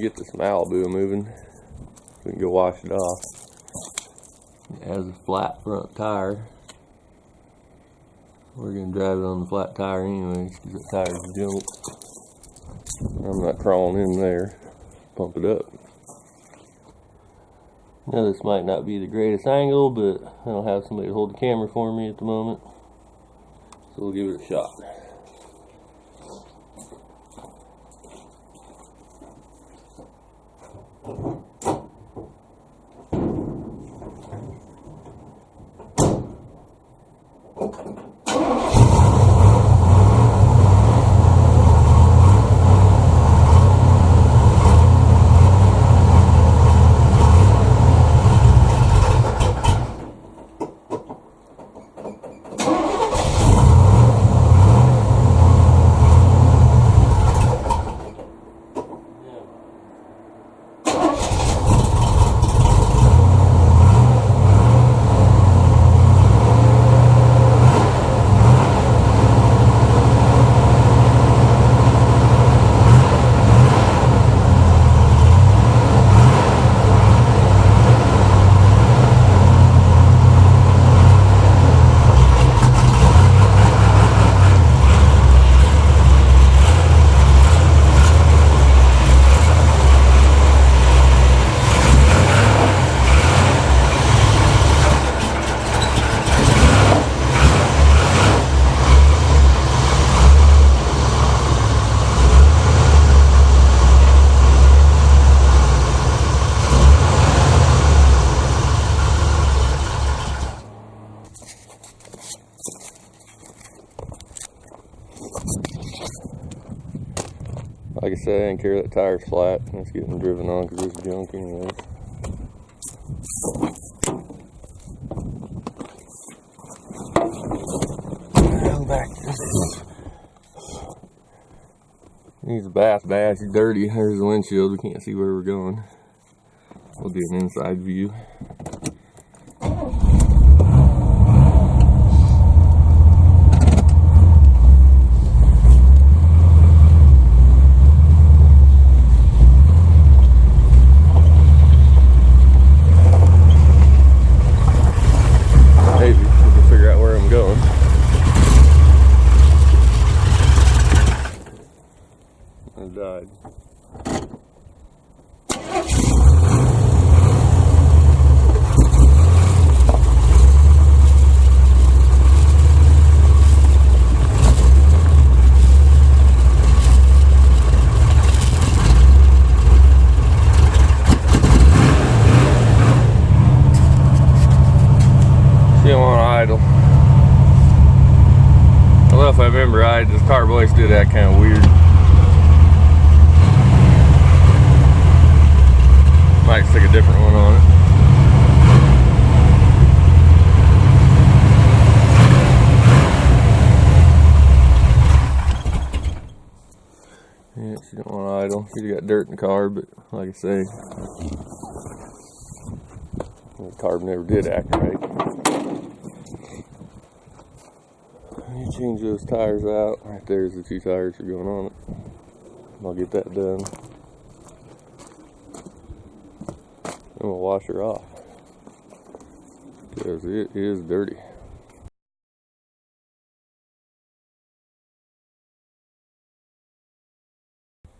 get this Malibu moving so we can go wash it off. It has a flat front tire. We're going to drive it on the flat tire anyways because the tire's junk. I'm not crawling in there. Pump it up. Now this might not be the greatest angle, but I don't have somebody to hold the camera for me at the moment. So we'll give it a shot. Like I said, I didn't care that tire's flat. It's getting driven on because it's junk anyways. Back. Needs a bath bad. It's dirty. There's the windshield. We can't see where we're going. We'll do an inside view. Maybe we can figure out where I'm going. I died. Still on idle. Well, if I remember right, this carb always did that kind of weird. Might stick a different one on it. Yeah, she don't want to idle. She got dirt in the car, but like I say, the carb never did act right. You change those tires out. Right there's the two tires that are going on it. I'll get that done. And we'll wash her off because it is dirty.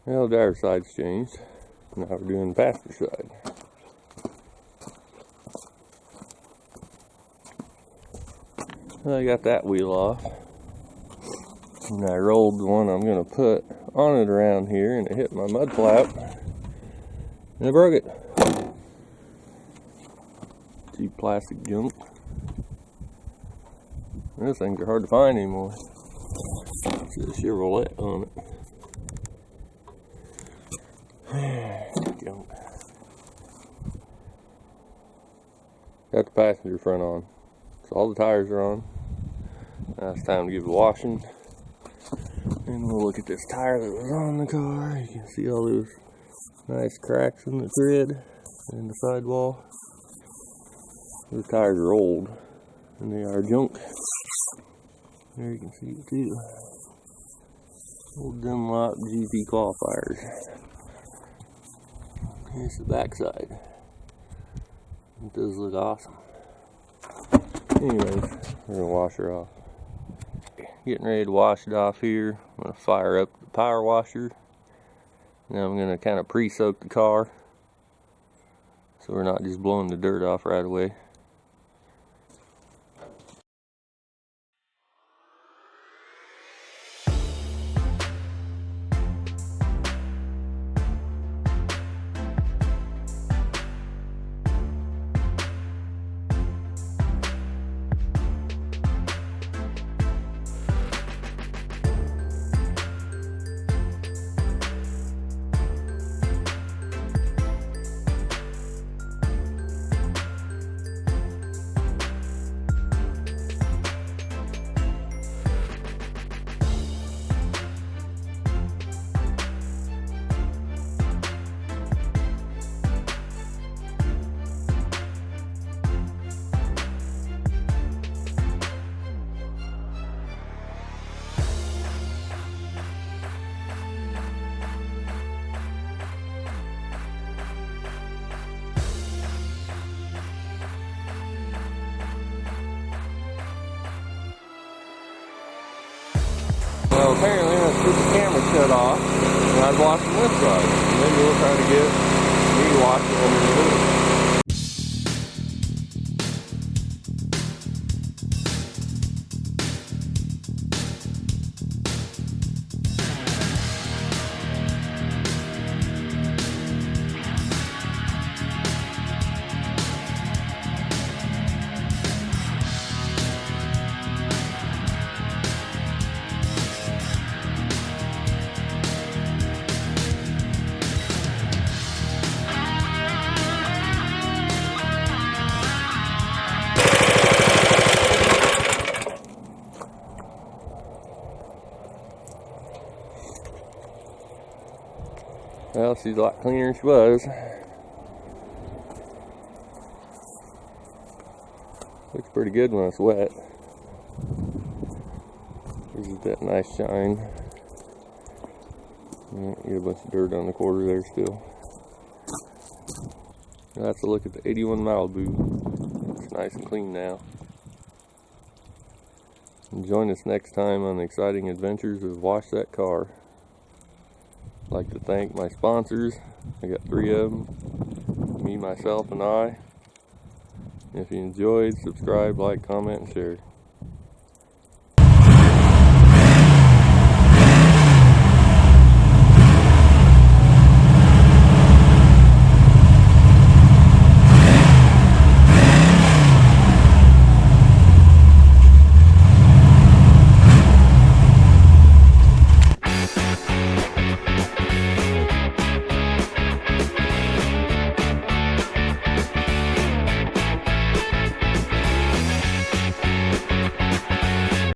Well, the driver's side's changed. Now we're doing the passenger side. I got that wheel off. And I rolled the one I'm going to put on it around here, and it hit my mud flap. And I broke it. Cheap plastic junk. Those things are hard to find anymore. It's a Chevrolet on it. Junk. Got the passenger front on. So all the tires are on. Now it's time to give it a washing. And we'll look at this tire that was on the car. You can see all those nice cracks in the grid and the sidewall. Those tires are old and they are junk. There you can see it too. Old Dunlop GP qualifiers. Here's the back side. It does look awesome. Anyways, we're gonna wash her off. Getting ready to wash it off here. I'm gonna fire up the power washer. Now I'm gonna kind of pre-soak the car so we're not just blowing the dirt off right away. Well, apparently I put the camera shut off and I was watching this side. Maybe we'll try to get me to watch it under the hood. Well, she's a lot cleaner than she was. Looks pretty good when it's wet. There's that nice shine. Get a bunch of dirt on the quarter there still. That's a look at the 81 Malibu. It's nice and clean now. And join us next time on the exciting adventures of Wash That Car. I'd like to thank my sponsors. I got 3 of them. Me, myself, and I. If you enjoyed, subscribe, like, comment, and share.